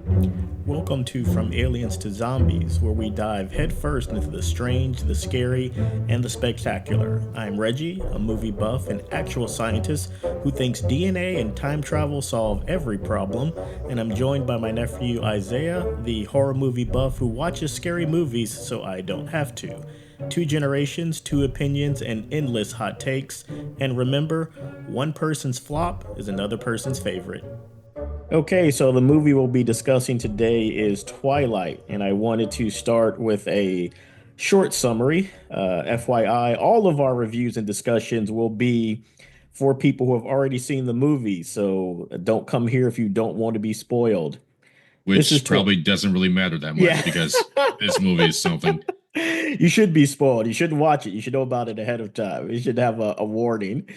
Welcome to From Aliens to Zombies, where we dive headfirst into the strange, the scary, and the spectacular. I'm Reggie, a movie buff and actual scientist who thinks DNA and time travel solve every problem, and I'm joined by my nephew Isaiah, the horror movie buff who watches scary movies so I don't have to. Two generations, two opinions, and endless hot takes. And remember, one person's flop is another person's favorite. Okay, so the movie we'll be discussing today is Twilight, and I wanted to start with a short summary. FYI, all of our reviews and discussions will be for people who have already seen the movie, so don't come here if you don't want to be spoiled. This is Which probably doesn't really matter that yeah. much because this movie is something. You should be spoiled. You shouldn't watch it. You should know about it ahead of time. You should have a warning.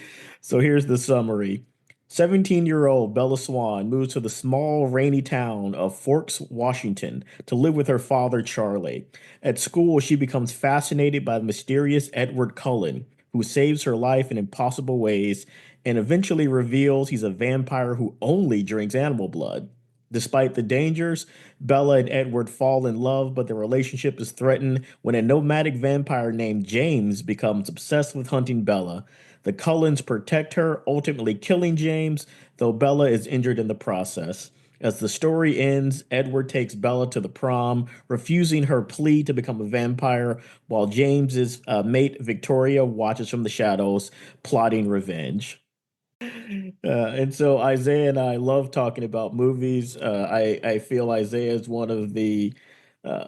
So here's the summary. 17-year-old Bella Swan moves to the small, rainy town of Forks, Washington, to live with her father, Charlie. At school, she becomes fascinated by the mysterious Edward Cullen, who saves her life in impossible ways and eventually reveals he's a vampire who only drinks animal blood. Despite the dangers, Bella and Edward fall in love, but their relationship is threatened when a nomadic vampire named James becomes obsessed with hunting Bella. The Cullens protect her, ultimately killing James, though Bella is injured in the process. As the story ends, Edward takes Bella to the prom, refusing her plea to become a vampire, while James's mate Victoria watches from the shadows, plotting revenge. And so Isaiah and I love talking about movies. I feel Isaiah is one of the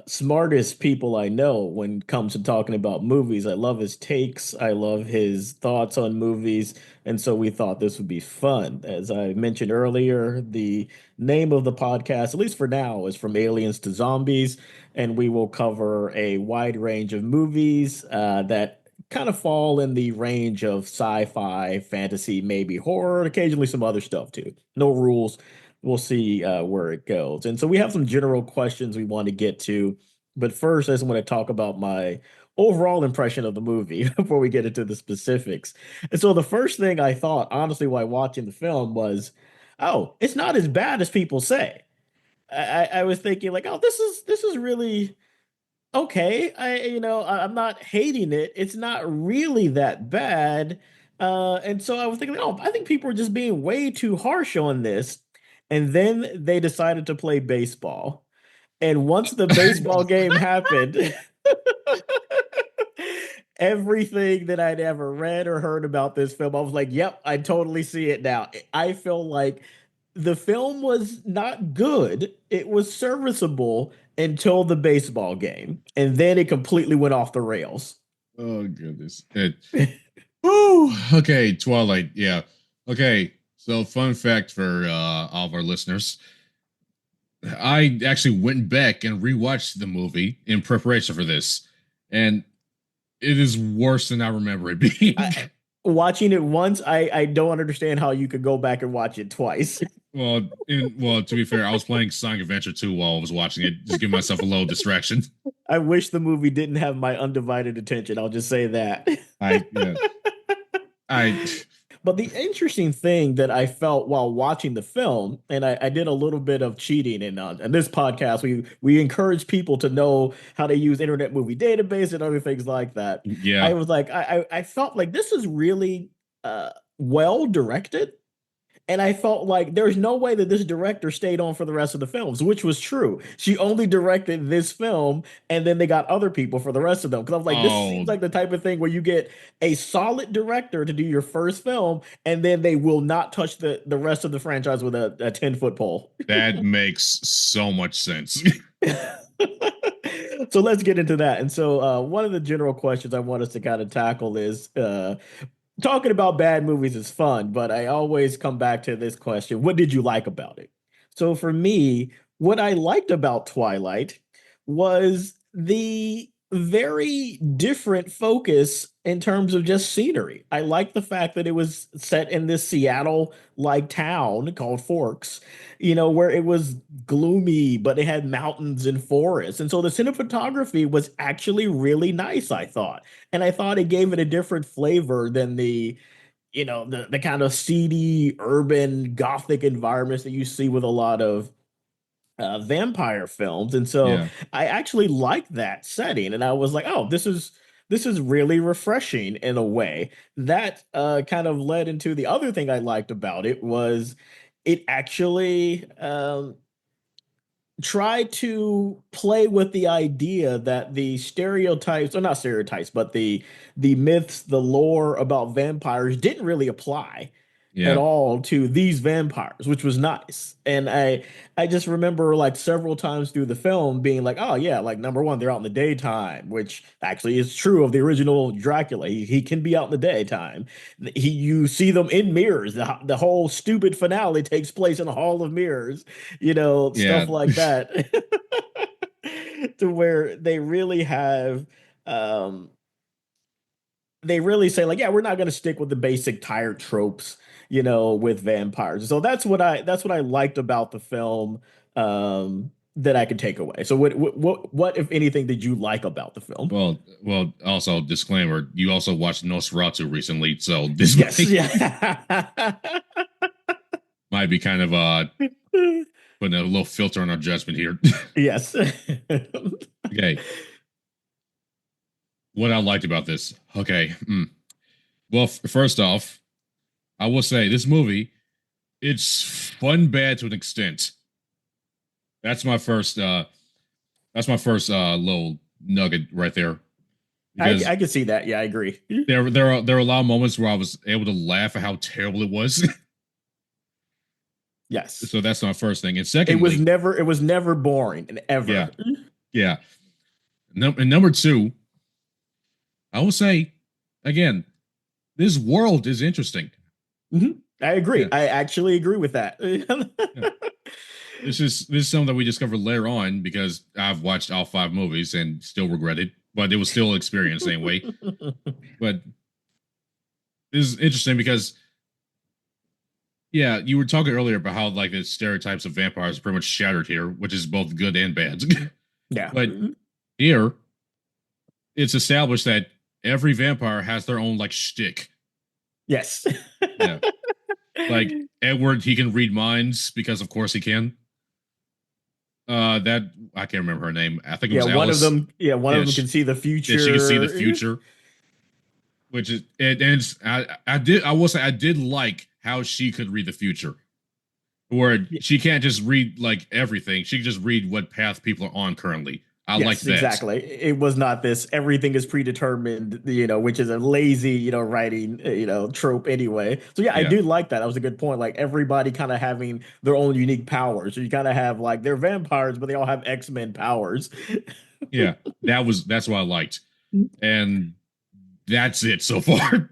smartest people I know when it comes to talking about movies. I love his takes. I love his thoughts on movies. And so we thought this would be fun. As I mentioned earlier, the name of the podcast, at least for now, is From Aliens to Zombies. And we will cover a wide range of movies that kind of fall in the range of sci-fi, fantasy, maybe horror, and occasionally some other stuff too. No rules. We'll see where it goes. And so we have some general questions we want to get to. But first, I just want to talk about my overall impression of the movie before we get into the specifics. And so the first thing I thought, honestly, while watching the film was, oh, it's not as bad as people say. I was thinking like, oh, this is really okay. I'm not hating it. It's not really that bad. And so I was thinking, oh, I think people are just being way too harsh on this. And then they decided to play baseball. And once the baseball game happened, everything that I'd ever read or heard about this film, I was like, yep, I totally see it now. I feel like the film was not good. It was serviceable until the baseball game. And then it completely went off the rails. Oh goodness. Whew, okay, Twilight. Yeah. Okay. So fun fact for all of our listeners. I actually went back and rewatched the movie in preparation for this. And it is worse than I remember it being. Watching it once, I don't understand how you could go back and watch it twice. Well, to be fair, I was playing Sonic Adventure 2 while I was watching it, just give myself a little distraction. I wish the movie didn't have my undivided attention. I'll just say that. I yeah, I But the interesting thing that I felt while watching the film, and I did a little bit of cheating in this podcast, we encourage people to know how to use Internet Movie Database and other things like that. yeah. I was like, I felt like this is really well directed. And I felt like there's no way that this director stayed on for the rest of the films, which was true. She only directed this film, and then they got other people for the rest of them. Because I was like, this seems Oh, like the type of thing where you get a solid director to do your first film, and then they will not touch the rest of the franchise with a 10-foot pole. that makes so much sense. So let's get into that. And so one of the general questions I want us to kind of tackle is talking about bad movies is fun, but I always come back to this question. What did you like about it? So for me, what I liked about Twilight was the very different focus in terms of just scenery. I like the fact that it was set in this Seattle like town called Forks, where it was gloomy, but it had mountains and forests. And so the cinematography was actually really nice, I thought. And I thought it gave it a different flavor than the kind of seedy urban gothic environments that you see with a lot of vampire films, and so Yeah. I actually liked that setting, and I was like, oh, this is really refreshing in a way. That kind of led into the other thing I liked about it was it actually try to play with the idea that the stereotypes, or not stereotypes, but the myths, the lore about vampires didn't really apply at Yeah. all to these vampires, which was nice. And I just remember like several times through the film being like, oh yeah, like number one, they're out in the daytime, which actually is true of the original Dracula. He can be out in the daytime. You see them in mirrors. The whole stupid finale takes place in a hall of mirrors, Yeah. stuff like that. To where um they really say like, yeah, we're not going to stick with the basic tired tropes, with vampires. So that's what I liked about the film, that I could take away. So what if anything did you like about the film? Also disclaimer, you also watched Nosferatu recently, so this Yes, might yeah. might be kind of putting a little filter on our judgment here. Yes. Okay. What I liked about this. Okay. Well, first off, I will say this movie, it's fun bad to an extent. That's my first little nugget right there. Because I can see that. Yeah, I agree. there are a lot of moments where I was able to laugh at how terrible it was. Yes. So that's my first thing. And It was secondly, never it was never boring and yeah, ever. yeah. And number two, I will say again, this world is interesting. I agree. Yeah, I actually agree with that. yeah. This is something that we discovered later on because I've watched all five movies and still regret it, but it was still an experience anyway. But this is interesting because yeah, you were talking earlier about how like the stereotypes of vampires are pretty much shattered here, which is both good and bad. Yeah. But here, it's established that every vampire has their own like shtick. Yes. Yeah, like Edward, he can read minds because of course he can. That I can't remember her name. I think it Yeah, was Alice. one of Yeah, them can see the she can see the future. future, which is and I will say I did like how she could read the future, where she can't just read like everything. She can just read what path people are on currently. I like Yes, that. exactly. It was not this everything is predetermined, which is a lazy, writing, trope anyway. So yeah, I Yeah, do like that. That was a good point. Like everybody kind of having their own unique powers. So you kind of have like they're vampires, but they all have X-Men powers. yeah. That's what I liked, and that's it so far.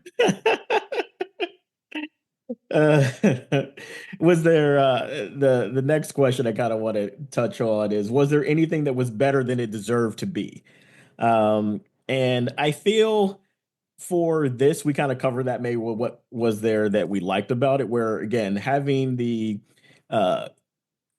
Uh, was there the next question I kind of want to touch on is was there anything that was better than it deserved to be? And I feel for this we kind of covered that maybe what was there that we liked about it, where again having the uh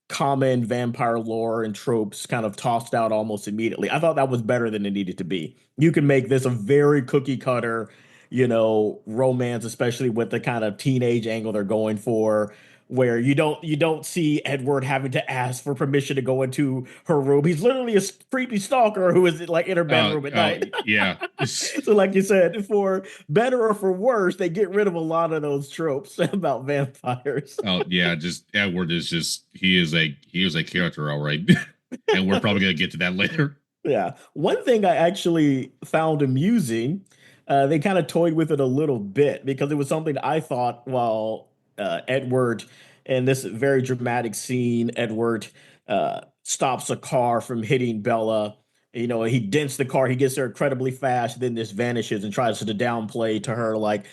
common vampire lore and tropes kind of tossed out almost immediately. I thought that was better than it needed to be. You can make this a very cookie cutter, romance, especially with the kind of teenage angle they're going for, where you don't see Edward having to ask for permission to go into her room. He's literally a creepy stalker who is like in her bedroom at Oh night. yeah, So, like you said, for better or for worse, they get rid of a lot of those tropes about vampires. oh yeah. Just Edward is just he is a character, all right, and we're probably gonna get to that later. Yeah. One thing I actually found amusing, they kind of toyed with it a little bit because it was something I thought while Edward, in this very dramatic scene, Edward stops a car from hitting Bella. He dents the car, he gets there incredibly fast, then this vanishes and tries to downplay to her like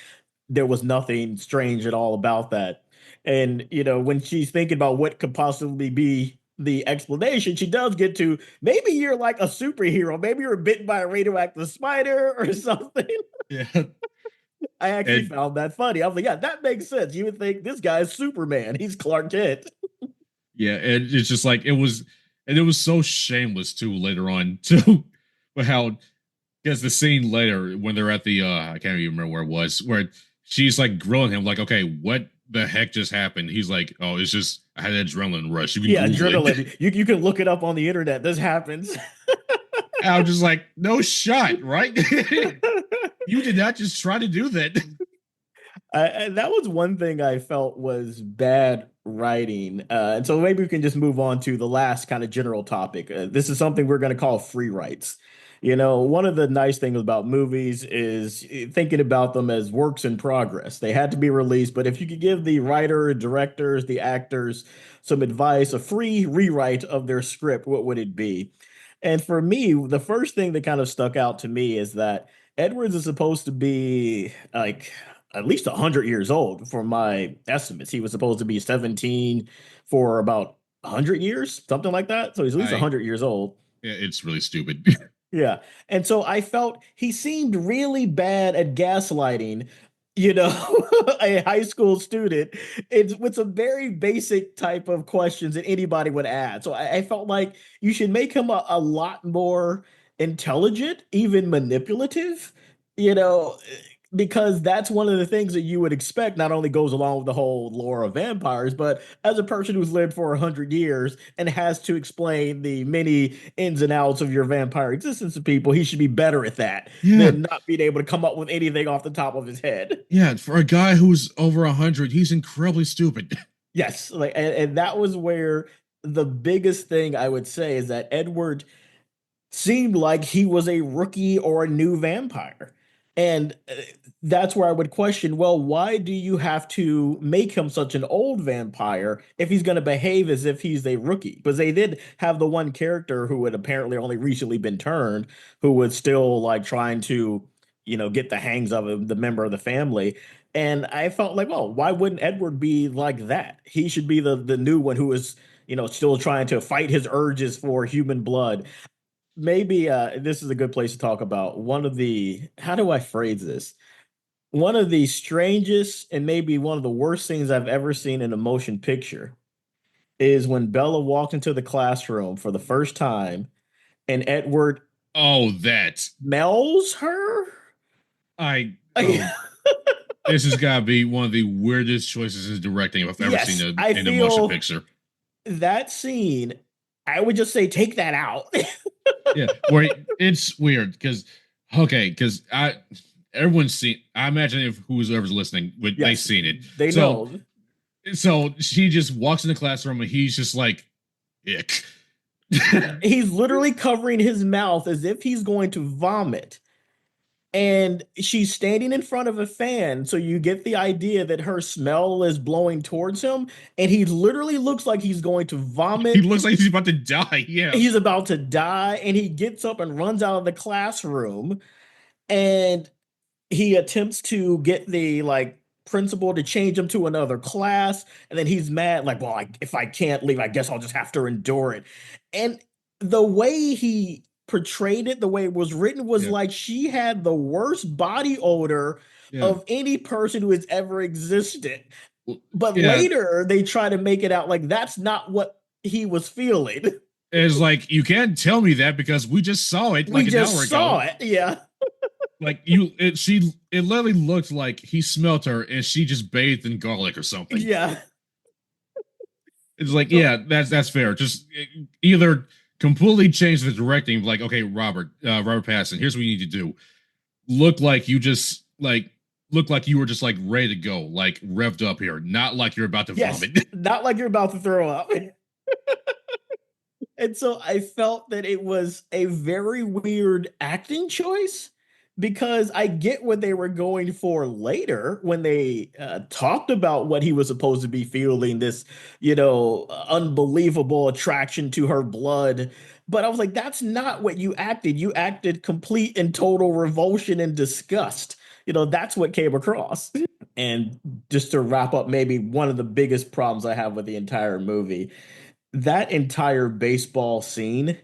there was nothing strange at all about that. And, when she's thinking about what could possibly be the explanation, she does get to maybe you're like a superhero. Maybe you're bitten by a radioactive spider or something. Yeah, I actually and found that funny. I was like, yeah, that makes sense. You would think this guy's Superman. He's Clark Kent. yeah, and it's just like and it was so shameless too later on too, but how because the scene later when they're at the I can't even remember where it was where she's like grilling him like, okay, what the heck just happened? He's like, oh, it's just I had an adrenaline rush. You can Yeah, Google it. adrenaline. You can look it up on the internet. This happens. And I'm just like, no shot, right? You did not just try to do that. That was one thing I felt was bad writing. And so maybe we can just move on to the last kind of general topic. This is something we're going to call free rights. One of the nice things about movies is thinking about them as works in progress. They had to be released, but if you could give the writer, directors, the actors some advice, a free rewrite of their script, what would it be? And for me, the first thing that kind of stuck out to me is that Edwards is supposed to be like at least 100 years old for my estimates. He was supposed to be 17 for about 100 years, something like that. So he's at least I 100 years old. it's really stupid. Yeah. And so I felt he seemed really bad at gaslighting, a high school student. It's with some very basic type of questions that anybody would add. So I felt like you should make him a lot more intelligent, even manipulative, you know, because that's one of the things that you would expect not only goes along with the whole lore of vampires, but as a person who's lived for 100 years and has to explain the many ins and outs of your vampire existence to people, he should be better at that Yeah, than not being able to come up with anything off the top of his head. yeah. For a guy who's over 100, he's incredibly stupid. Yes, like and that was where the biggest thing I would say is that Edward seemed like he was a rookie or a new vampire. And that's where I would question, well, why do you have to make him such an old vampire if he's going to behave as if he's a rookie? Because they did have the one character who had apparently only recently been turned, who was still like trying to, get the hangs of him, the member of the family. And I felt like, well, why wouldn't Edward be like that? He should be the new one who is, still trying to fight his urges for human blood. Maybe this is a good place to talk about one of the, how do I phrase this? One of the strangest and maybe one of the worst things I've ever seen in a motion picture is when Bella walked into the classroom for the first time and Edward Oh, that smells her. I oh, this has got to be one of the weirdest choices in directing I've ever seen Yes, I in a motion feel picture. that scene, I would just say take that out. Yeah, where it's weird because okay, because I everyone's seen. I imagine if whoever's listening, would they've Yes, seen it. they So know. so she just walks in the classroom and he's just like, ick. He's literally covering his mouth as if he's going to vomit. And she's standing in front of a fan, so you get the idea that her smell is blowing towards him, and he literally looks like he's going to He vomit. looks like he's about to die. Yeah, He's about to die, and he gets up and runs out of the classroom, and he attempts to get the like principal to change him to another class, and then he's mad, like, well, if I can't leave, I guess I'll just have to endure it. And the way he portrayed it, the way it was written, was yeah, like she had the worst body odor yeah, of any person who has ever existed. But yeah. later they try to make it out like that's not what he was feeling. It's like you can't tell me that because we just saw it We like an hour just saw ago. it. Yeah. Like it literally looked like he smelt her and she just bathed in garlic or something. Yeah. It's like, So yeah, that's fair. Just either completely change the directing, like, okay, Robert Pattinson, here's what you need to do. Look like you just like look like you were just like ready to go, like revved up here, not like you're about to yes, vomit. not like you're about to throw up. And so I felt that it was a very weird acting choice because I get what they were going for later when they talked about what he was supposed to be feeling, this, unbelievable attraction to her blood. But I was like, that's not what you acted. You acted complete and total revulsion and disgust. That's what came across. And just to wrap up, maybe one of the biggest problems I have with the entire movie, that entire baseball scene,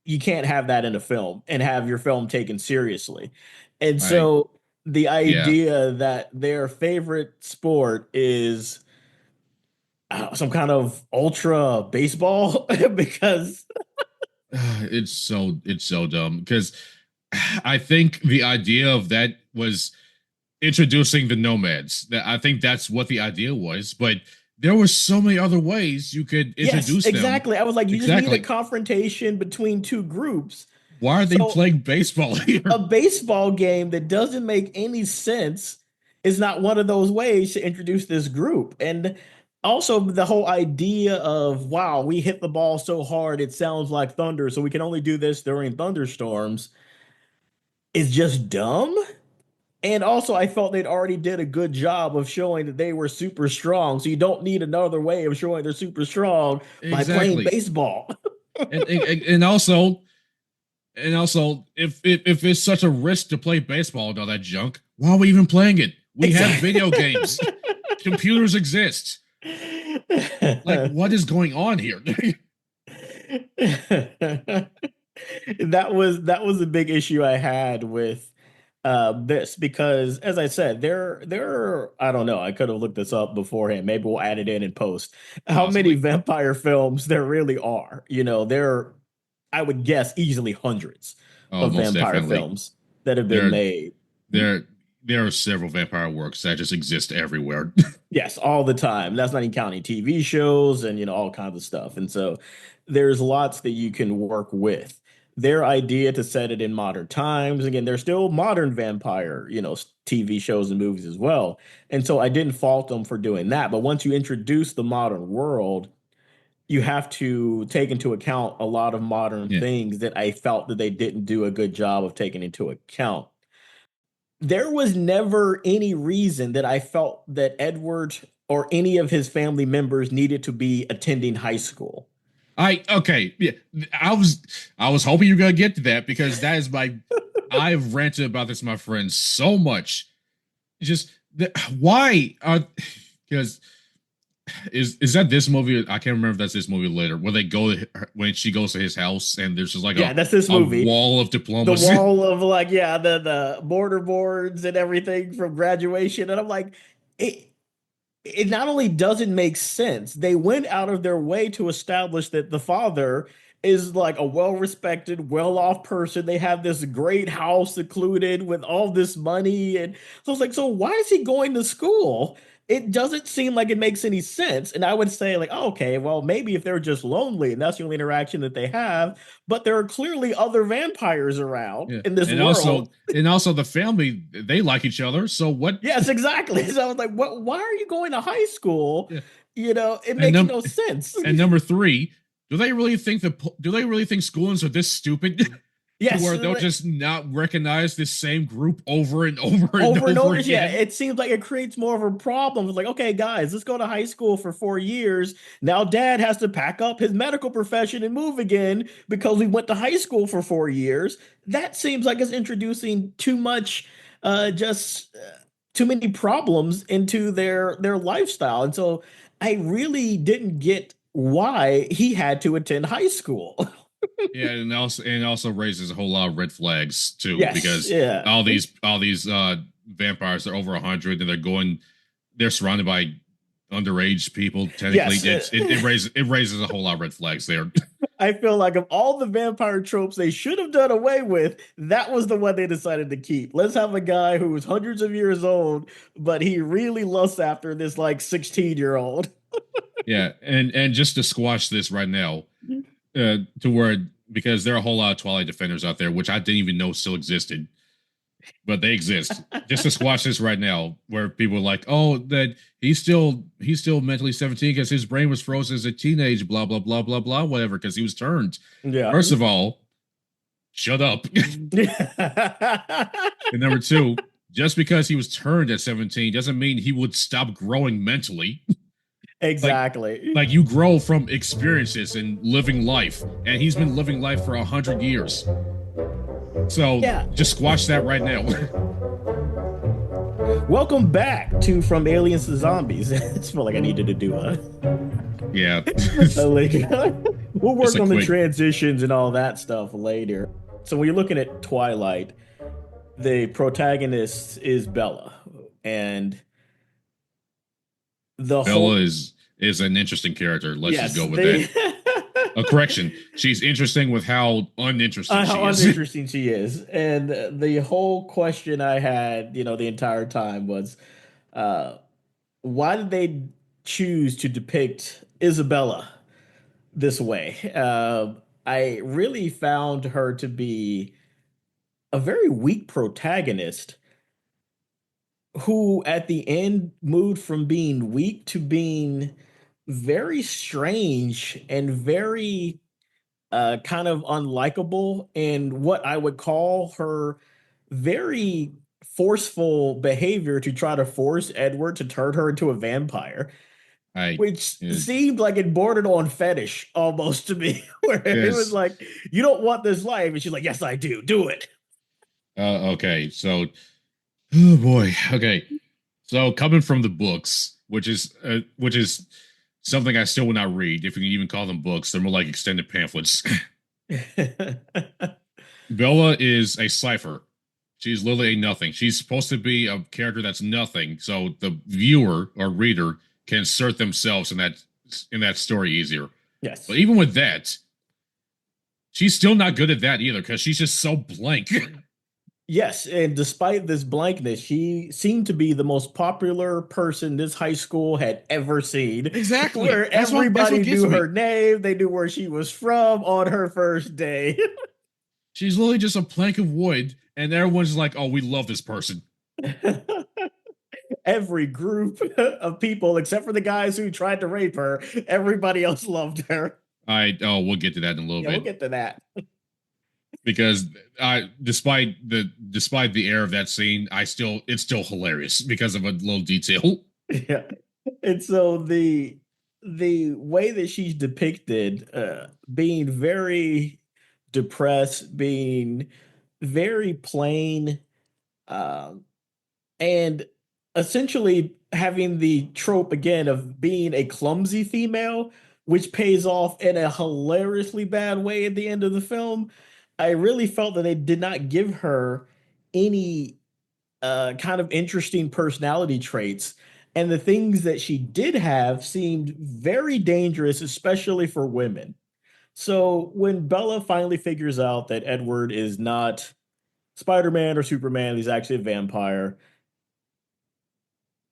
you can't have that in a film and have your film taken seriously. And I so the yeah. idea that their favorite sport is some kind of ultra baseball because It's so dumb because I think the idea of that was introducing the nomads. That I think that's what the idea was, but there were so many other ways you could Yes, introduce them. exactly. I was like, you just need a Exactly. confrontation between two groups. Why are they So playing baseball a here? baseball game that doesn't make any sense is not one of those ways to introduce this group. And also the whole idea of, wow, we hit the ball so hard it sounds like thunder, so we can only do this during thunderstorms is just dumb. And also, I felt they'd already did a good job of showing that they were super strong. So you don't need another way of showing they're super strong by playing Exactly. baseball. And also, if it's such a risk to play baseball and all that junk, why are we even playing it? We have Exactly. video games. Computers exist. Like, what is going on here? That was a big issue I had with this because as I said, there I don't know, I could have looked this up beforehand. Maybe we'll add it in post. How many Possibly. vampire films there really are? There I would guess easily hundreds Oh, of most vampire definitely. films that have been There, made. there, there are several vampire works that just exist everywhere. Yes, all the time. That's not even counting TV shows and all kinds of stuff. And so there's lots that you can work with. Their idea to set it in modern times, again, there's still modern vampire, TV shows and movies as well. And so I didn't fault them for doing that. But once you introduce the modern world, you have to take into account a lot of modern Yeah. things that I felt that they didn't do a good job of taking into account. There was never any reason that I felt that Edward or any of his family members needed to be attending high school. Okay, yeah. I was hoping you were gonna get to that because that is my I've ranted about this, my friends, so much. Just why are because is that this movie? I can't remember if that's this movie later where they go when she goes to his house and there's just like Yeah, that's this a movie. wall of The diplomacy. wall of like, yeah, the border boards and everything from graduation. And I'm like, it it not only doesn't make sense, they went out of their way to establish that the father is like a well-respected, well-off person. They have this great house secluded with all this money. And so I was like, so why is he going to school? It doesn't seem like it makes any sense. And I would say, like, oh, okay, well, maybe if they're just lonely and that's the only interaction that they have, but there are clearly other vampires around Yeah, in this and world. also the family they like each other. So what? Yes, exactly. So I was like, what, why are you going to high school? Yeah. It And makes num no sense. and number three, do they really think Schoolings are this stupid to Yes, where they'll just not recognize this same group over and over and over and over over. Yeah, again? it seems like it creates more of a problem. It's like, okay, guys, let's go to high school for 4 years. Now dad has to pack up his medical profession and move again because we went to high school for 4 years. That seems like it's introducing too much, just too many problems into their lifestyle. And so I really didn't get why he had to attend high school. Yeah, and also raises a whole lot of red flags too, Yes, because yeah. all these vampires are over 100 and they're surrounded by underage people. Technically, Yes. it raises a whole lot of red flags there. I feel like of all the vampire tropes they should have done away with, that was the one they decided to keep. Let's have a guy who is hundreds of years old, but he really lusts after this like 16-year-old. Yeah, and just to squash this right now, to where because there are a whole lot of Twilight defenders out there, which I didn't even know still existed, but they exist. Just to squash this right now, where people are like, "Oh, that he's still mentally 17 because his brain was frozen as a teenage, blah blah blah blah blah, whatever, because he was turned." Yeah. First of all, shut up. And number two, just because he was turned at 17 doesn't mean he would stop growing mentally. like Exactly. like you grow from experiences and living life, and he's been living life for 100 years. So Yeah. just squash that right now. Welcome back to From Aliens to Zombies. I just feel like I needed to do a, Yeah. a like, we'll Just work a on the quick. transitions and all that stuff later. So when you're looking at Twilight, the protagonist is Bella, and the Bella whole is an interesting character. Let's just yes, go with that. A correction. She's interesting with how uninteresting How she is. uninteresting she is. And the whole question I had, the entire time was, uh, why did they choose to depict Isabella this way? I really found her to be a very weak protagonist who, at the end, moved from being weak to being very strange and very kind of unlikable, and what I would call her very forceful behavior to try to force Edward to turn her into a vampire, I which seemed like it bordered on fetish almost to me, where it was Because like, you don't want this life. And she's like, yes, I do. Do it. okay, so oh boy, okay, so coming from the books, which is something I still will not read, if you can even call them books. They're more like extended pamphlets. Bella is a cipher. She's literally a nothing. She's supposed to be a character that's nothing, so the viewer or reader can insert themselves in that story easier. But Yes. even with that, she's still not good at that either because she's just so blank. Yes, and despite this blankness, she seemed to be the most popular person this high school had ever seen, Exactly. where That's what everybody gets knew me. her name, they knew where she was from on her first day. She's literally just a plank of wood, and everyone's like, "Oh, we love this person." Every group of people, except for the guys who tried to rape her, everybody else loved her. We'll get to that in a little Yeah, we'll bit get to that. because despite the air of that scene, it's still hilarious because of a little detail. Yeah. And so the way that she's depicted, being very depressed, being very plain, um, and essentially having the trope again of being a clumsy female, which pays off in a hilariously bad way at the end of the film. I really felt that they did not give her any kind of interesting personality traits. And the things that she did have seemed very dangerous, especially for women. So when Bella finally figures out that Edward is not Spider-Man or Superman, he's actually a vampire,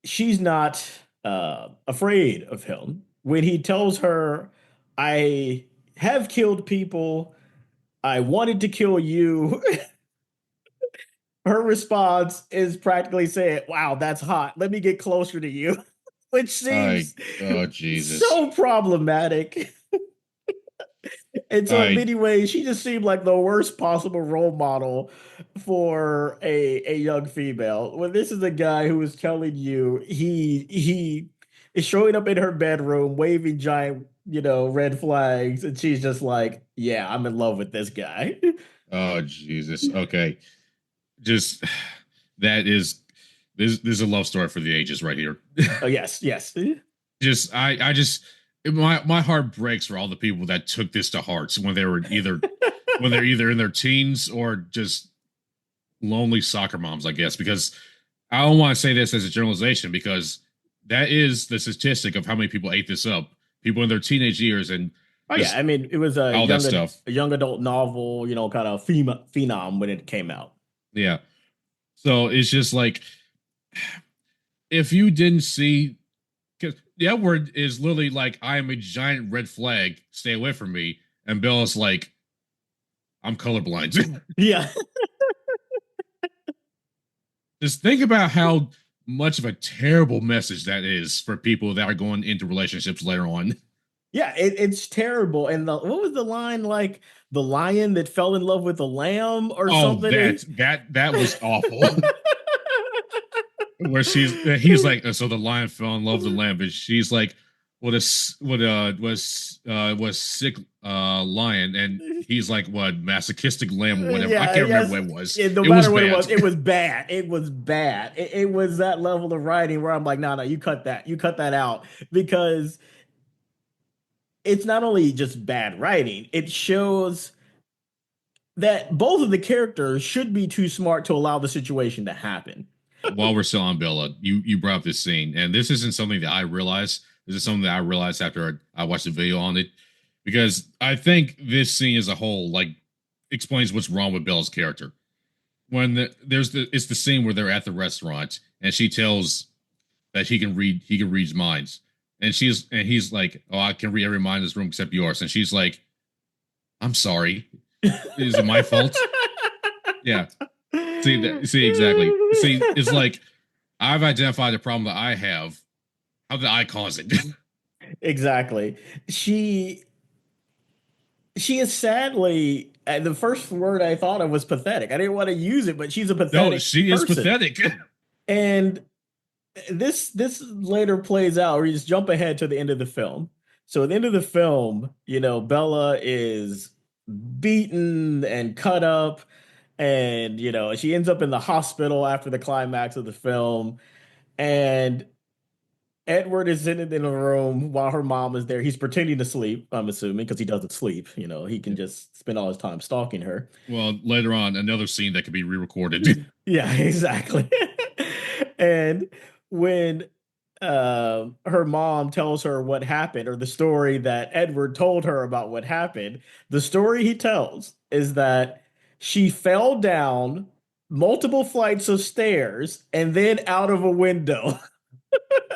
she's not afraid of him. When he tells her, I have killed people, I wanted to kill you, her response is practically saying, wow, that's hot. Let me get closer to you, which I seems Oh Jesus. so problematic. And so, in I many ways, she just seemed like the worst possible role model for a young female. When this is a guy who is telling you he is showing up in her bedroom waving giant, red flags, and she's just like, "Yeah, I'm in love with this guy." oh Jesus. Okay. Just that is this is a love story for the ages right here. Oh yes, yes. just I just my heart breaks for all the people that took this to hearts when they're either in their teens or just lonely soccer moms, I guess, because I don't want to say this as a generalization because that is the statistic of how many people ate this up. People in their teenage years and Oh yeah, just I mean it was all that stuff. a young adult novel, kind of phenom when it came out. Yeah. So it's just like if you didn't see because the Edward is literally like, I am a giant red flag, stay away from me. And Bella's like, I'm colorblind. Yeah. Just think about how much of a terrible message that is for people that are going into relationships later on. Yeah, it's terrible. And what was the line, like the lion that fell in love with the lamb or Oh, something? that was awful. Where he's like, so the lion fell in love with the lamb, but she's like, what was sick lion, and he's like, what masochistic lamb or whatever. I Yeah, can't remember yes. what it was. Yeah, no It was matter what bad. it was bad. It was bad. It was that level of writing where I'm like, no, no, you cut that. You cut that out because it's not only just bad writing, it shows that both of the characters should be too smart to allow the situation to happen. While we're still on Bella, you brought up this scene, and this isn't something that I realized. This is something that I realized after I watched the video on it. because I think this scene as a whole like explains what's wrong with Bella's character. When it's the scene where they're at the restaurant and she tells that he can read minds, and he's like, oh, I can read every mind in this room except yours, and she's like, I'm sorry, is it my fault? Yeah. See exactly. See, it's like I've identified the problem that I have. How did I cause it? Exactly. She she is sadly the first word I thought of was pathetic. I didn't want to use it, but she's a No, pathetic she is person. pathetic. And this later plays out. We just jump ahead to the end of the film. So at the end of the film, Bella is beaten and cut up, and she ends up in the hospital after the climax of the film. And Edward is in a room while her mom is there. He's pretending to sleep, I'm assuming, because he doesn't sleep. He can Yeah. just spend all his time stalking her. Well, later on, another scene that could be re-recorded. Yeah, exactly. And when her mom tells her what happened, or the story that Edward told her about what happened, the story he tells is that she fell down multiple flights of stairs and then out of a window.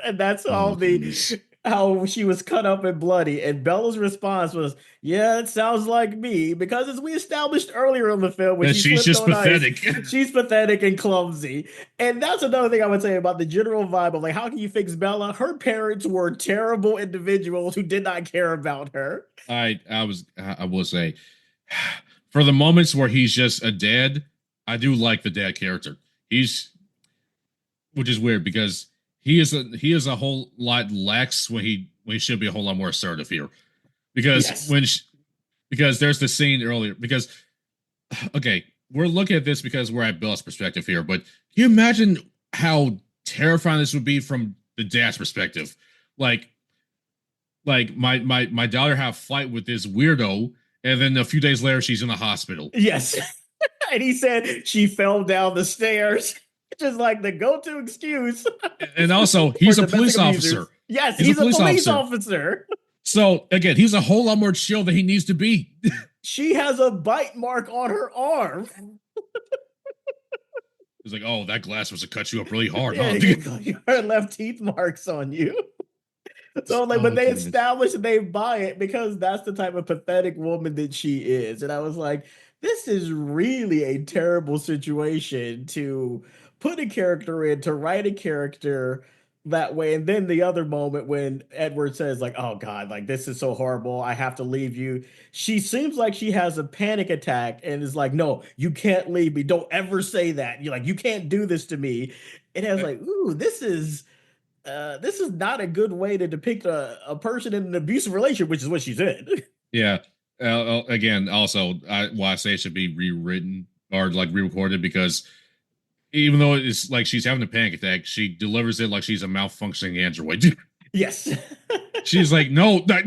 And that's Oh all my the goodness. how she was cut up and bloody. And Bella's response was, "Yeah, it sounds like me." Because as we established earlier in the film, when That she she's slipped just on ice, pathetic. she's pathetic and clumsy. And that's another thing I would say about the general vibe of like, how can you fix Bella? Her parents were terrible individuals who did not care about her. I will say, for the moments where he's just a dad, I do like the dad character. He's which is weird because he is a whole lot lax when he should be a whole lot more assertive here. Because Yes. because there's the scene earlier because okay, we're looking at this because we're at Bill's perspective here, but can you imagine how terrifying this would be from the dad's perspective? Like my daughter had a fight with this weirdo, and then a few days later she's in the hospital. Yes. And he said she fell down the stairs. Just like the go-to excuse And also for he's a domestic police abusers. officer. Yes, He's a he's a police police officer. officer. So again, he's a whole lot more chill than he needs to be. She has a bite mark on her arm. He's like, oh, that glass must have cut you up really hard, Yeah, huh? her left teeth marks on you. So like, but Oh they goodness. established and they buy it because that's the type of pathetic woman that she is. And I was like, this is really a terrible situation to put a character in, to write a character that way. And then the other moment when Edward says, like, oh God, like this is so horrible. I have to leave you. She seems like she has a panic attack and is like, no, you can't leave me. Don't ever say that. You're like, you can't do this to me. And I was Uh, like, ooh, this is not a good way to depict a person in an abusive relationship, which is what she's in. yeah. Again, also, why I say it should be rewritten or like re-recorded because even though it's like she's having a panic attack, she delivers it like she's a malfunctioning android. Yes. She's like, no, Yeah,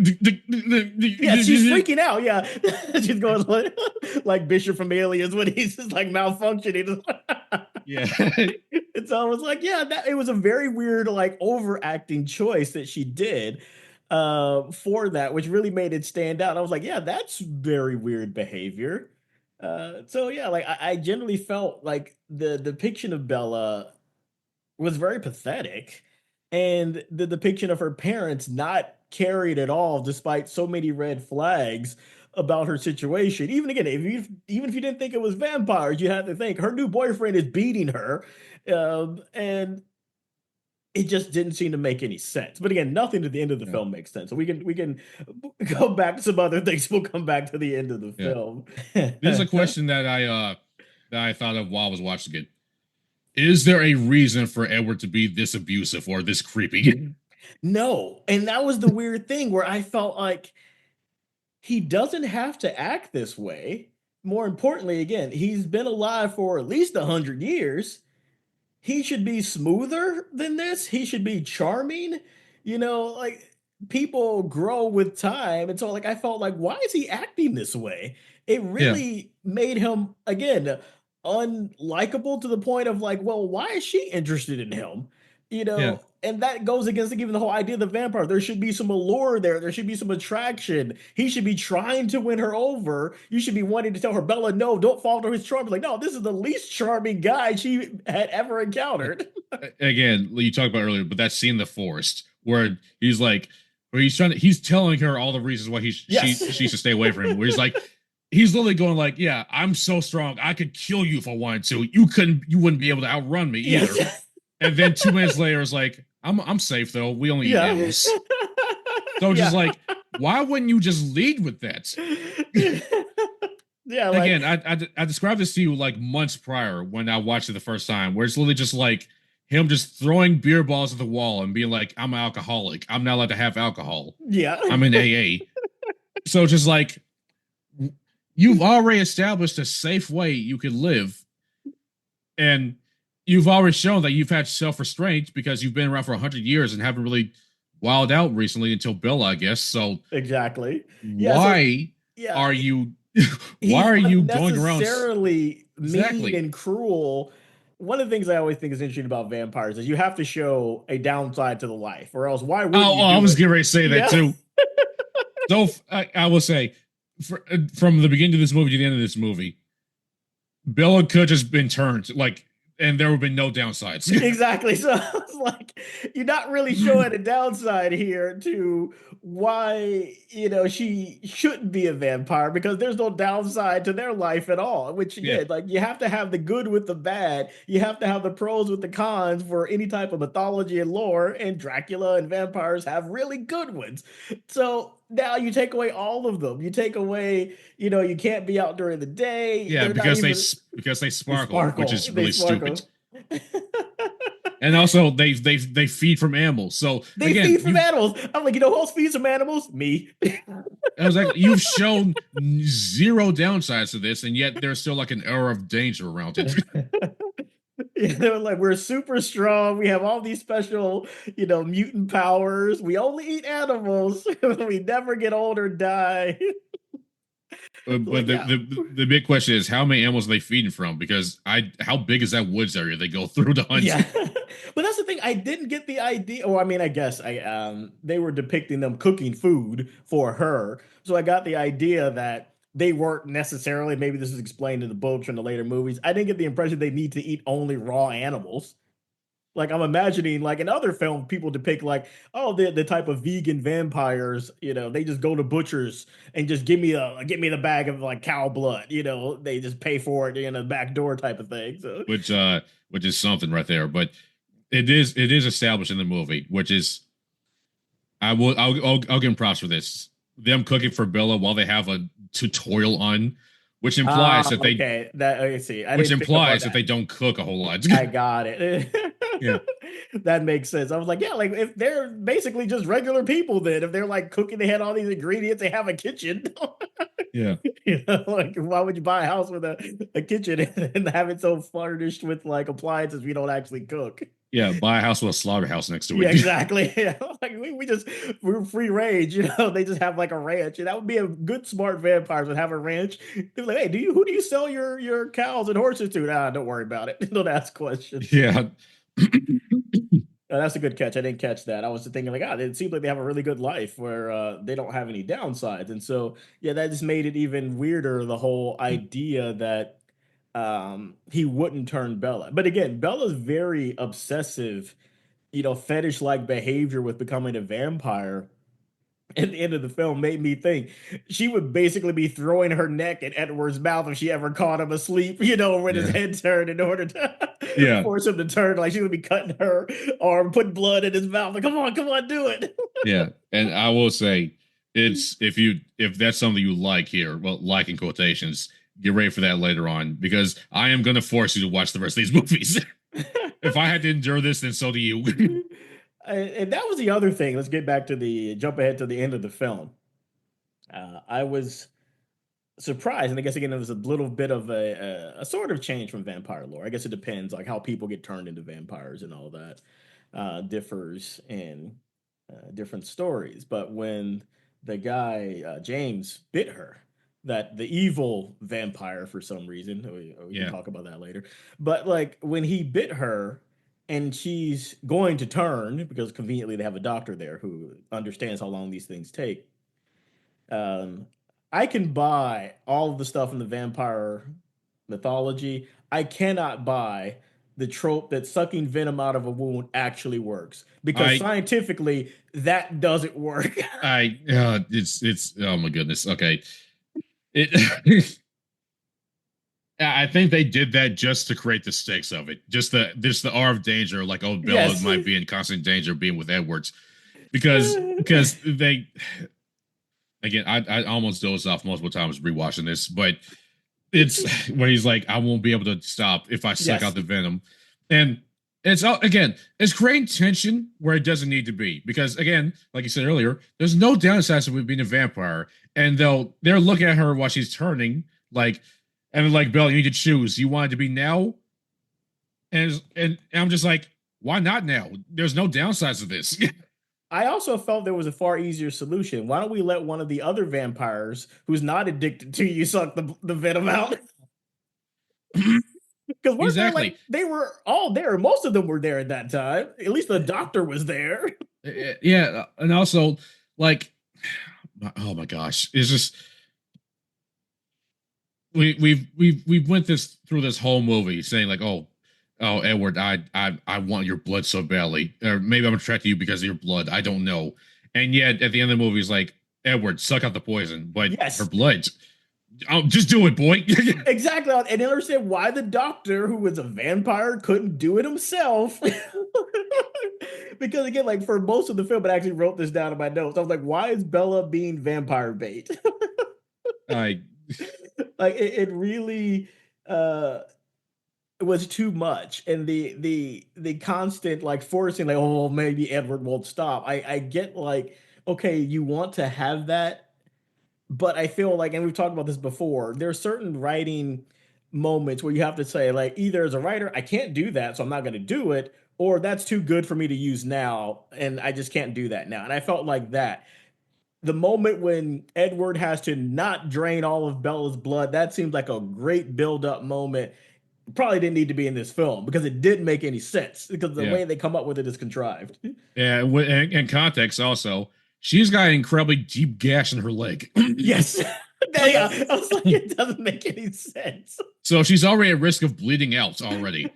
she's freaking out. Yeah. She's going like Bishop from Aliens when he's just like malfunctioning. yeah, And so I was like, yeah, it was a very weird, like overacting choice that she did for that, which really made it stand out. I was like, yeah, that's very weird behavior. So yeah, like I generally felt like the depiction of Bella was very pathetic, and the depiction of her parents not carried at all, despite so many red flags about her situation. Even again, even if you didn't think it was vampires, you had to think her new boyfriend is beating her, and it just didn't seem to make any sense. But again, nothing at the end of the yeah, film makes sense. So we can go back to some other things. We'll come back to the end of the yeah. film. This is a question that I thought of while I was watching it. Is there a reason for Edward to be this abusive or this creepy? No, and that was the weird thing where I felt like he doesn't have to act this way. More importantly, again, he's been alive for at least 100 years. He should be smoother than this. He should be charming. Like people grow with time. And so, like, I felt like, why is he acting this way? It Yeah, really made him, again, unlikable to the point of like, well, why is she interested in him? You yeah. know, and that goes against even the whole idea of the vampire. There should be some allure there. There should be some attraction. He should be trying to win her over. You should be wanting to tell her, Bella, no, don't fall to his charm. Like, no, this is the least charming guy she had ever encountered. Again, you talked about earlier, but that scene in the forest where he's like, where he's telling her all the reasons why Yes. she should stay away from him. Where he's like, he's literally going like, yeah, I'm so strong, I could kill you if I wanted to. You wouldn't be able to outrun me either. Yes. And then 2 minutes later, it's like, I'm safe though. We only eat Yeah. animals. So just Yeah. like, why wouldn't you just lead with that? Yeah, like Again, I described this to you like months prior when I watched it the first time, where it's literally just like him just throwing beer balls at the wall and being like, "I'm an alcoholic. I'm not allowed to have alcohol. yeah. I'm in AA." So just like you've already established a safe way you could live, and you've already shown that you've had self restraint because you've been around for 100 years and haven't really wilded out recently until Bella, I guess. So Exactly. Yeah, so why yeah, are you why he's are you going around unnecessarily mean exactly? and cruel. One of the things I always think is interesting about vampires is you have to show a downside to the life, or else why would you I do was it? getting ready to say that Yeah. too. So I will say, from the beginning of this movie to the end of this movie, Bella could just been turned like, and there would have been no downsides. Exactly. So it's like you're not really showing a downside here to why, she shouldn't be a vampire because there's no downside to their life at all. Which Yeah, again, like you have to have the good with the bad. You have to have the pros with the cons for any type of mythology and lore, and Dracula and vampires have really good ones. So now you take away all of them. You take away, you can't be out during the day. yeah, They're not even because they they sparkle, which sparkle. is They really stupid. sparkle. And also they feed from animals. So They again, feed from animals. I'm like, who else feeds from animals? Me. I was like, you've shown zero downsides to this, and yet there's still like an air of danger around it. They're like, we're super strong. We have all these special, mutant powers. We only eat animals. We never get old or die. But Like, yeah. the big question is how many animals are they feeding from? Because how big is that woods area they go through to hunt? Yeah. But that's the thing. I didn't get the idea. Or I mean, I guess they were depicting them cooking food for her. So I got the idea that they weren't necessarily, maybe this is explained in the books or in the later movies. I didn't get the impression they need to eat only raw animals. Like I'm imagining, like in other film, people depict like, oh, the type of vegan vampires, they just go to butchers and just give me the bag of like cow blood, they just pay for it in a back door type of thing. So Which is something right there. But it is established in the movie, which is I'll give them props for this. Them cooking for Bella while they have a tutorial on, which implies that they okay, that I see. I which didn't pick up on implies that that. they don't cook a whole lot. I got it. Yeah, That makes sense. I was like, yeah, like if they're basically just regular people, then if they're like cooking, they had all these ingredients, they have a kitchen. yeah, Like why would you buy a house with a kitchen and have it so furnished with like appliances we don't actually cook? yeah. Buy a house with a slaughterhouse next to Yeah, it. exactly. Yeah. Like we're free range, they just have like a ranch. And that would be a good smart vampires would have a ranch. They're like, hey, who do you sell your cows and horses to? Nah, don't worry about it. Don't ask questions. Yeah, That's a good catch. I didn't catch that. I was thinking like, it seems like they have a really good life where they don't have any downsides. And so, yeah, that just made it even weirder, the whole idea that he wouldn't turn Bella. But again, Bella's very obsessive, fetish-like behavior with becoming a vampire at the end of the film made me think she would basically be throwing her neck at Edward's mouth if she ever caught him asleep, when his yeah, head turned in order to yeah, force him to turn. Like she would be cutting her arm, putting blood in his mouth. Like, come on, do it. yeah. And I will say, it's if that's something you like here, well, like in quotations, get ready for that later on because I am going to force you to watch the rest of these movies. If I had to endure this, then so do you. And that was the other thing. Let's get back to the jump ahead to the end of the film. I was surprised, and I guess again it was a little bit of a sort of change from vampire lore. I guess it depends, like how people get turned into vampires and all that differs in different stories. But when the guy James bit her, that the evil vampire for some reason, we can Yeah, talk about that later. But like when he bit her. and she's going to turn because conveniently they have a doctor there who understands how long these things take. Um, I can buy all of the stuff in the vampire mythology. I cannot buy the trope that sucking venom out of a wound actually works because I scientifically that doesn't work. it's oh my goodness. Okay. It I think they did that just to create the stakes of it. Just the R of danger, like oh Bella Yes. might be in constant danger of being with Edwards. Because they again I almost dozed off multiple times rewatching this, but it's where he's like, I won't be able to stop if I suck out Yes. the venom. And it's again, it's creating tension where it doesn't need to be. Because again, like you said earlier, there's no downsides with being a vampire. And they're looking at her while she's turning, like, and they're like, Belle, you need to choose. You want it to be now? And I'm just like, why not now? There's no downsides to this. I also felt there was a far easier solution. Why don't we let one of the other vampires who's not addicted to you suck the venom out? Because weren't there like Exactly. they were all there? Most of them were there at that time. At least the doctor was there. Yeah, and also like, oh my gosh, it's just we've went this through this whole movie saying like, oh Edward, I want your blood so badly, or maybe I'm attracted to you because of your blood. I don't know, and yet at the end of the movie, it's like Edward, suck out the poison, but her Yes, blood. Oh, just do it, boy. exactly. And I didn't understand why the doctor, who was a vampire, couldn't do it himself. Because again, like for most of the film, I actually wrote this down in my notes. I was like, why is Bella being vampire bait? I Like it really uh it was too much. And the constant like forcing, like, oh, maybe Edward won't stop. I get like, okay, you want to have that, but I feel like, and we've talked about this before, there are certain writing moments where you have to say, like, either as a writer, I can't do that, so I'm not going to do it, or that's too good for me to use now, and I just can't do that now. And I felt like that. The moment when Edward has to not drain all of Bella's blood, that seems like a great build up moment. Probably didn't need to be in this film because it didn't make any sense because the yeah way they come up with it is contrived. yeah. And context also, she's got an incredibly deep gash in her leg. Yes. Yeah, I was like, it doesn't make any sense. So she's already at risk of bleeding out already.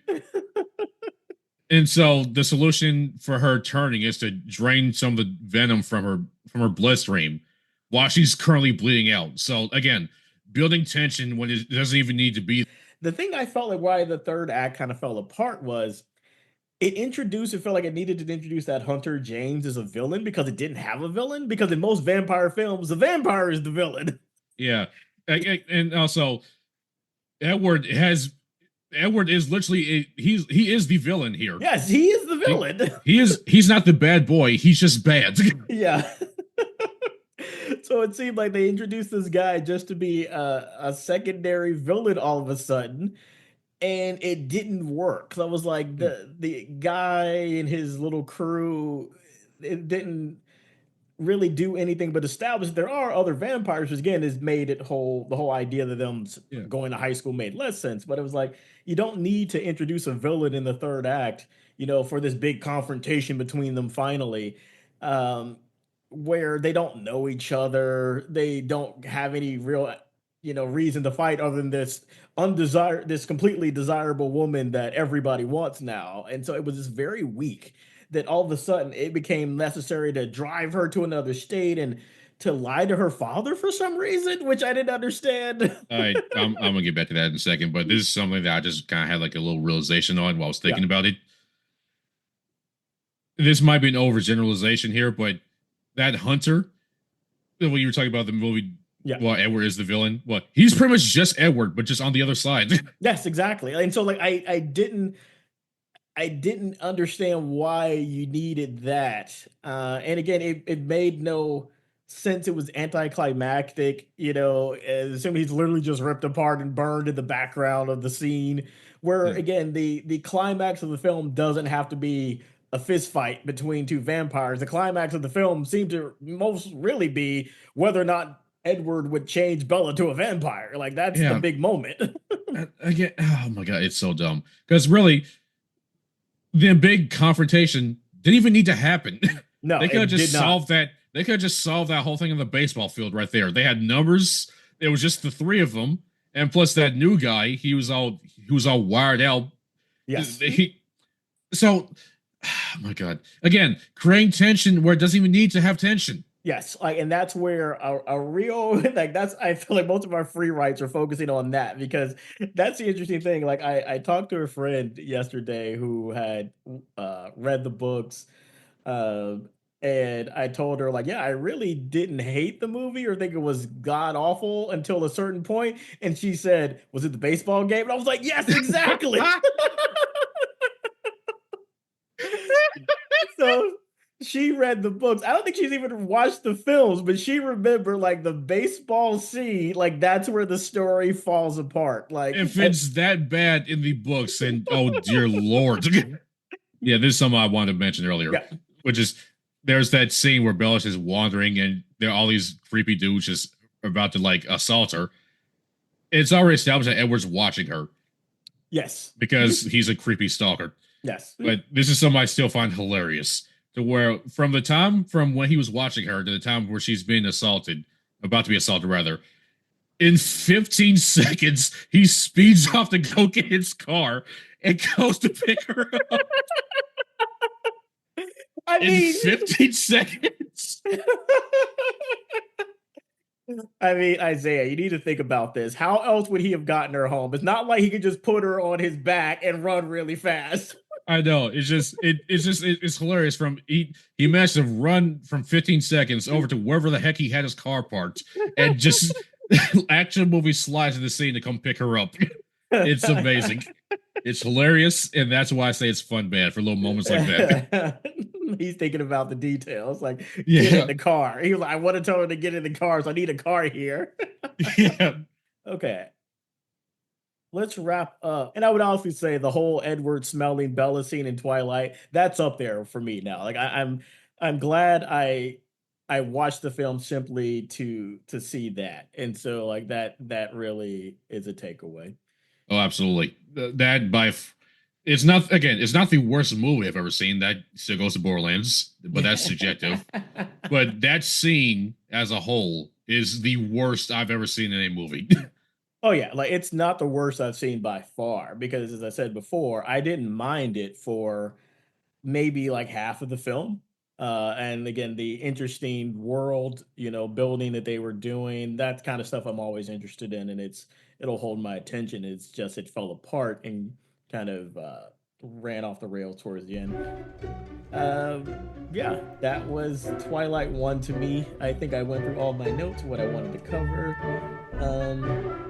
And so the solution for her turning is to drain some of the venom from her bloodstream while she's currently bleeding out. So again, building tension when it doesn't even need to be. The thing I felt like why the third act kind of fell apart was it felt like it needed to introduce that Hunter James as a villain because it didn't have a villain. Because in most vampire films, the vampire is the villain. Yeah. And also Edward is literally he is the villain here. Yes, he is the He, villain. he's not the bad boy, he's just bad. Yeah. So it seemed like they introduced this guy just to be a secondary villain all of a sudden, and it didn't work. So I was like, the guy and his little crew, it didn't really do anything but establish that there are other vampires, which again has made it whole the whole idea that them Yeah. going to high school made less sense. But it was like you don't need to introduce a villain in the third act, for this big confrontation between them finally. Um, where they don't know each other, they don't have any real reason to fight other than this completely desirable woman that everybody wants now. And so it was just very weak that all of a sudden it became necessary to drive her to another state and to lie to her father for some reason, which I didn't understand. I'm gonna get back to that in a second, but this is something that I just kind of had like a little realization on while I was Yeah, thinking about it. This might be an overgeneralization here, but that Hunter, when you were talking about the movie, yeah. well, Edward is the villain. Well, he's pretty much just Edward, but just on the other side. Yes, exactly. And so like I didn't understand why you needed that. And again, it made no sense. It was anticlimactic, assuming he's literally just ripped apart and burned in the background of the scene. Where Yeah. again, the climax of the film doesn't have to be a fist fight between two vampires. The climax of the film seemed to most really be whether or not Edward would change Bella to a vampire. Like that's the Yeah. big moment. Again, oh my god, it's so dumb. Because really, the big confrontation didn't even need to happen. No, They could have it did just not. solved that. They could have just solved that whole thing on the baseball field right there. They had numbers. It was just the three of them, and plus that new guy. He was all wired out. Yes. He so. Oh my god! Again, creating tension where it doesn't even need to have tension. Yes, like, and that's where a real like that's I feel like most of our free writes are focusing on that because that's the interesting thing. Like I talked to a friend yesterday who had read the books, um, and I told her like, yeah, I really didn't hate the movie or think it was god awful until a certain point, and she said, "Was it the baseball game?" And I was like, "Yes, exactly." So she read the books. I don't think she's even watched the films, but she remembered like the baseball scene. Like that's where the story falls apart. Like, If it's that bad in the books, then oh dear lord. Yeah, this is something I wanted to mention earlier, yeah, which is there's that scene where Bellish is wandering and there are all these creepy dudes just about to like assault her. It's already established that Edward's watching her yes, because he's a creepy stalker. yes, But this is something I still find hilarious. To where from the time from when he was watching her to the time where she's being assaulted, about to be assaulted rather, in 15 seconds, he speeds off to go get his car and goes to pick her up I in mean, 15 seconds. I mean, Isaiah, you need to think about this. How else would he have gotten her home? It's not like he could just put her on his back and run really fast. I know. It's hilarious. From he managed to run from 15 seconds over to wherever the heck he had his car parked, and just action movie slides in the scene to come pick her up. It's amazing. It's hilarious, and that's why I say it's fun bad for little moments like that. He's thinking about the details. Like, get in Yeah, the car. He was like, I want to tell her to get in the car, so I need a car here. yeah. Okay, let's wrap up. And I would honestly say the whole Edward smelling Bella scene in Twilight, that's up there for me now. Like I'm glad I watched the film simply to see that. And so like that really is a takeaway. Oh, absolutely. That it's not again. It's not the worst movie I've ever seen. That still goes to Borderlands, but that's subjective. But that scene as a whole is the worst I've ever seen in a movie. Oh yeah, like it's not the worst I've seen by far because as I said before, I didn't mind it for maybe like half of the film. And again, the interesting world, building that they were doing, that kind of stuff I'm always interested in, and it'll hold my attention. It's just it fell apart and kind of ran off the rails towards the end. Um, yeah, that was Twilight 1 to me. I think I went through all my notes, what I wanted to cover.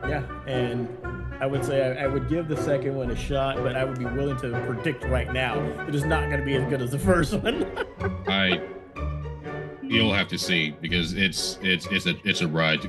Yeah, and I would say I would give the second one a shot, but I would be willing to predict right now that it's not going to be as good as the first one. I You'll have to see because it's a ride.